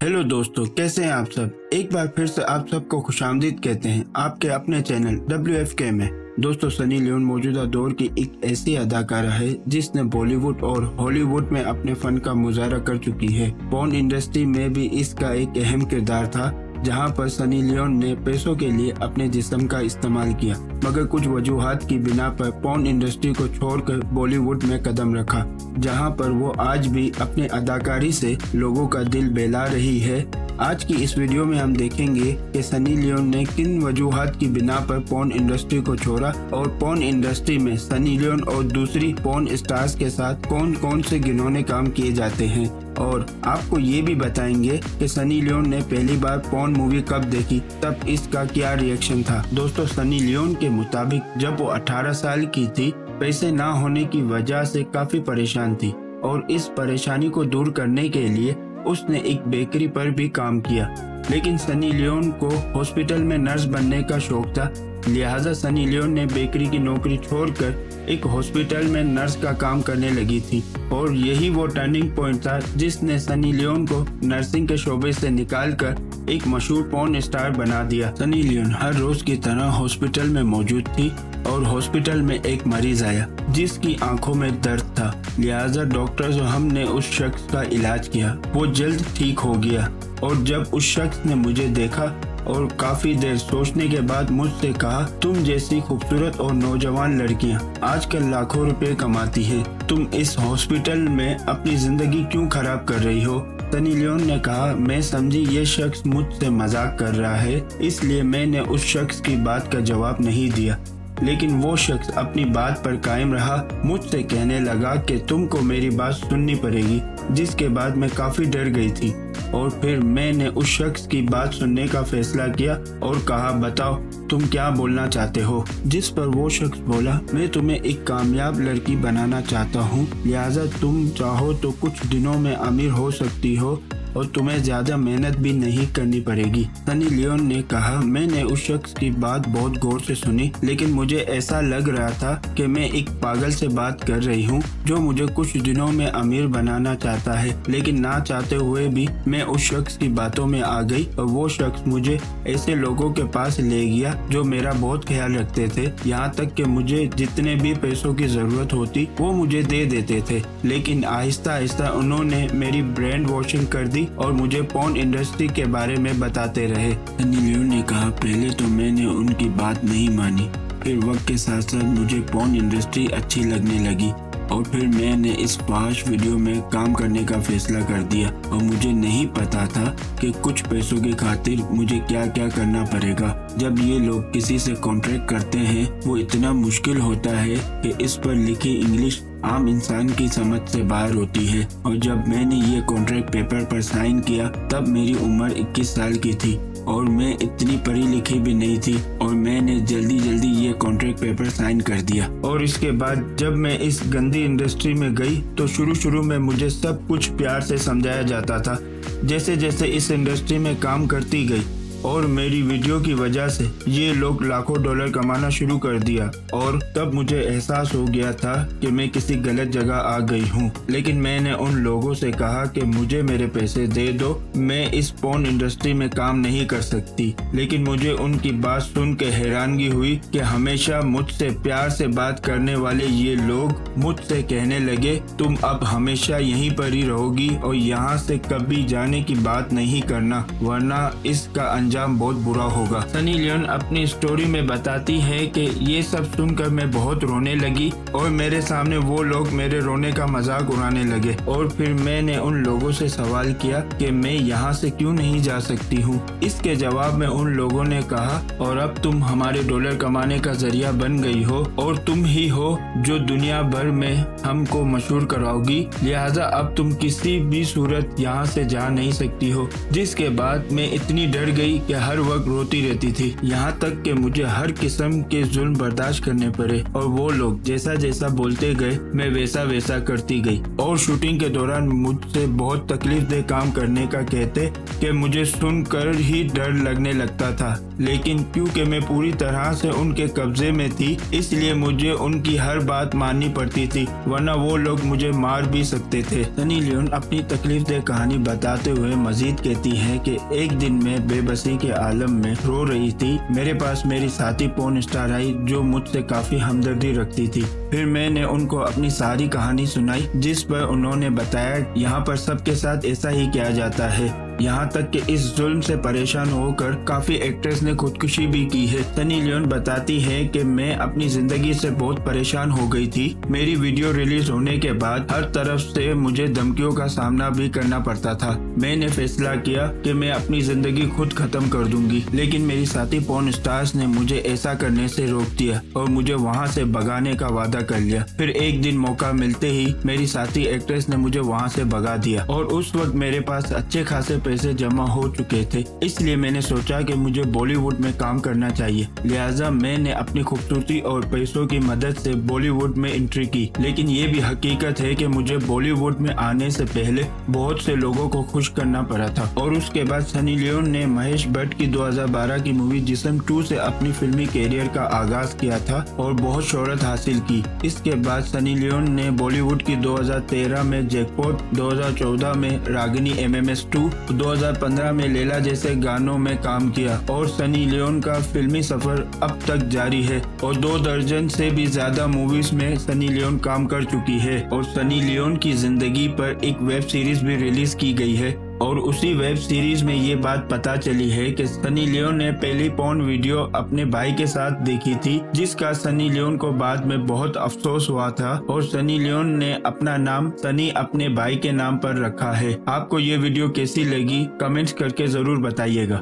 Hello दोस्तों, कैसे हैं आप सब। एक बार फिर से आप सबको खुशामदीद कहते हैं आपके अपने चैनल WFK में। दोस्तों, सनी लियोन मौजूदा दौर की एक ऐसी अदाकारा है जिसने बॉलीवुड और हॉलीवुड में अपने फन का मुजाहरा कर चुकी है। पॉर्न इंडस्ट्री में भी इसका एक अहम किरदार था, जहां पर सनी लियोन ने पैसों के लिए अपने जिस्म का इस्तेमाल किया, मगर कुछ वजूहात की बिना पर पॉर्न इंडस्ट्री को छोड़कर बॉलीवुड में कदम रखा, जहां पर वो आज भी अपने अदाकारी से लोगों का दिल बहला रही है। आज की इस वीडियो में हम देखेंगे कि सनी लियोन ने किन वजूहात की बिना पर पॉर्न इंडस्ट्री को छोड़ा और पॉर्न इंडस्ट्री में सनी लियोन और दूसरी पॉर्न स्टार्स के साथ कौन कौन से घिनौने काम किए जाते हैं। और आपको ये भी बताएंगे कि सनी लियोन ने पहली बार पॉर्न मूवी कब देखी, तब इसका क्या रिएक्शन था। दोस्तों, सनी लियोन के मुताबिक जब वो 18 साल की थी, पैसे ना होने की वजह से काफी परेशान थी और इस परेशानी को दूर करने के लिए उसने एक बेकरी पर भी काम किया। लेकिन सनी लियोन को हॉस्पिटल में नर्स बनने का शौक था, लिहाजा सनी लियोन ने बेकरी की नौकरी छोड़कर एक हॉस्पिटल में नर्स का काम करने लगी थी और यही वो टर्निंग पॉइंट था जिसने सनी लियोन को नर्सिंग के शोबे से निकालकर एक मशहूर पॉर्न स्टार बना दिया। सनी लियोन हर रोज की तरह हॉस्पिटल में मौजूद थी और हॉस्पिटल में एक मरीज आया जिसकी आंखों में दर्द था, लिहाजा डॉक्टर्स और हमने उस शख्स का इलाज किया। वो जल्द ठीक हो गया और जब उस शख्स ने मुझे देखा और काफी देर सोचने के बाद मुझसे कहा, तुम जैसी खूबसूरत और नौजवान लड़कियां आजकल लाखों रुपए कमाती हैं, तुम इस हॉस्पिटल में अपनी जिंदगी क्यों खराब कर रही हो। सनी लियोन ने कहा, मैं समझी ये शख्स मुझसे मजाक कर रहा है, इसलिए मैंने उस शख्स की बात का जवाब नहीं दिया। लेकिन वो शख्स अपनी बात पर कायम रहा, मुझसे कहने लगा कि तुमको मेरी बात सुननी पड़ेगी, जिसके बाद मैं काफी डर गई थी और फिर मैंने उस शख्स की बात सुनने का फैसला किया और कहा, बताओ तुम क्या बोलना चाहते हो। जिस पर वो शख्स बोला, मैं तुम्हें एक कामयाब लड़की बनाना चाहता हूँ, लिहाजा तुम चाहो तो कुछ दिनों में अमीर हो सकती हो और तुम्हें ज्यादा मेहनत भी नहीं करनी पड़ेगी। सनी लियोन ने कहा, मैंने उस शख्स की बात बहुत गौर से सुनी, लेकिन मुझे ऐसा लग रहा था कि मैं एक पागल से बात कर रही हूँ जो मुझे कुछ दिनों में अमीर बनाना चाहता है। लेकिन ना चाहते हुए भी मैं उस शख्स की बातों में आ गई और वो शख्स मुझे ऐसे लोगों के पास ले गया जो मेरा बहुत ख्याल रखते थे, यहाँ तक कि मुझे जितने भी पैसों की जरूरत होती वो मुझे दे देते थे। लेकिन आहिस्ता आहिस्ता उन्होंने मेरी ब्रेन वॉशिंग कर दी और मुझे पॉर्न इंडस्ट्री के बारे में बताते रहे। सनी लियोन ने कहा, पहले तो मैंने उनकी बात नहीं मानी, फिर वक्त के साथ साथ मुझे पॉर्न इंडस्ट्री अच्छी लगने लगी और फिर मैंने इस फाहिश वीडियो में काम करने का फैसला कर दिया और मुझे नहीं पता था कि कुछ पैसों की खातिर मुझे क्या क्या करना पड़ेगा। जब ये लोग किसी से कॉन्ट्रैक्ट करते हैं वो इतना मुश्किल होता है कि इस पर लिखी इंग्लिश आम इंसान की समझ से बाहर होती है। और जब मैंने ये कॉन्ट्रैक्ट पेपर पर साइन किया तब मेरी उम्र 21 साल की थी और मैं इतनी पढ़ी लिखी भी नहीं थी और मैंने जल्दी जल्दी ये कॉन्ट्रैक्ट पेपर साइन कर दिया। और इसके बाद जब मैं इस गंदी इंडस्ट्री में गई तो शुरू में मुझे सब कुछ प्यार से समझाया जाता था। जैसे जैसे इस इंडस्ट्री में काम करती गई और मेरी वीडियो की वजह से ये लोग लाखों डॉलर कमाना शुरू कर दिया और तब मुझे एहसास हो गया था कि मैं किसी गलत जगह आ गई हूँ। लेकिन मैंने उन लोगों से कहा कि मुझे मेरे पैसे दे दो, मैं इस पॉर्न इंडस्ट्री में काम नहीं कर सकती। लेकिन मुझे उनकी बात सुन के हैरानगी हुई कि हमेशा मुझसे प्यार से बात करने वाले ये लोग मुझसे कहने लगे, तुम अब हमेशा यहीं पर ही रहोगी और यहाँ से कभी जाने की बात नहीं करना, वरना इसका अंजाम बहुत बुरा होगा। सनी लियोन अपनी स्टोरी में बताती है कि ये सब सुनकर मैं बहुत रोने लगी और मेरे सामने वो लोग मेरे रोने का मजाक उड़ाने लगे और फिर मैंने उन लोगों से सवाल किया कि मैं यहाँ से क्यों नहीं जा सकती हूँ। इसके जवाब में उन लोगों ने कहा, और अब तुम हमारे डॉलर कमाने का जरिया बन गई हो और तुम ही हो जो दुनिया भर में हमको मशहूर कराओगी, लिहाजा अब तुम किसी भी सूरत यहाँ से जा नहीं सकती हो। जिसके बाद मैं इतनी डर गई कि हर वक्त रोती रहती थी, यहाँ तक कि मुझे हर किस्म के जुल्म बर्दाश्त करने पड़े और वो लोग जैसा जैसा बोलते गए मैं वैसा वैसा करती गई और शूटिंग के दौरान मुझसे बहुत तकलीफदेह काम करने का कहते कि मुझे सुनकर ही डर लगने लगता था, लेकिन क्योंकि मैं पूरी तरह से उनके कब्जे में थी इसलिए मुझे उनकी हर बात माननी पड़ती थी, वरना वो लोग मुझे मार भी सकते थे। सनी लियोन अपनी तकलीफदेह कहानी बताते हुए मजीद कहती हैं कि एक दिन मैं बेबसी के आलम में रो रही थी। मेरे पास मेरी साथी पोर्न स्टार आई जो मुझसे काफी हमदर्दी रखती थी। फिर मैंने उनको अपनी सारी कहानी सुनाई जिस पर उन्होंने बताया यहाँ पर सबके साथ ऐसा ही किया जाता है, यहाँ तक कि इस जुल्म से परेशान होकर काफी एक्ट्रेस ने खुदकुशी भी की है। सनी लियोन बताती है कि मैं अपनी जिंदगी से बहुत परेशान हो गई थी। मेरी वीडियो रिलीज होने के बाद हर तरफ से मुझे धमकियों का सामना भी करना पड़ता था। मैंने फैसला किया कि मैं अपनी जिंदगी खुद खत्म कर दूंगी, लेकिन मेरी साथी पोर्न स्टार्स ने मुझे ऐसा करने से रोक दिया और मुझे वहाँ से भगाने का वादा कर लिया। फिर एक दिन मौका मिलते ही मेरी साथी एक्ट्रेस ने मुझे वहाँ से भगा दिया और उस वक्त मेरे पास अच्छे खासे पैसे जमा हो चुके थे, इसलिए मैंने सोचा कि मुझे बॉलीवुड में काम करना चाहिए। लिहाजा मैंने अपनी खूबसूरती और पैसों की मदद से बॉलीवुड में एंट्री की। लेकिन ये भी हकीकत है कि मुझे बॉलीवुड में आने से पहले बहुत से लोगों को खुश करना पड़ा था और उसके बाद सनी लियोन ने महेश भट्ट की 2012 की मूवी जिस्म 2 से अपनी फिल्मी कैरियर का आगाज किया था और बहुत शोहरत हासिल की। इसके बाद सनी लियोन ने बॉलीवुड की 2013 में जैकपॉट, 2014 में रागिनी MMS 2, 2015 में लैला जैसे गानों में काम किया और सनी लियोन का फिल्मी सफर अब तक जारी है और 2 दर्जन से भी ज्यादा मूवीज में सनी लियोन काम कर चुकी है और सनी लियोन की जिंदगी पर एक वेब सीरीज भी रिलीज की गई है और उसी वेब सीरीज में ये बात पता चली है कि सनी लियोन ने पहली पोर्न वीडियो अपने भाई के साथ देखी थी, जिसका सनी लियोन को बाद में बहुत अफसोस हुआ था और सनी लियोन ने अपना नाम सनी अपने भाई के नाम पर रखा है। आपको ये वीडियो कैसी लगी कमेंट्स करके जरूर बताइएगा।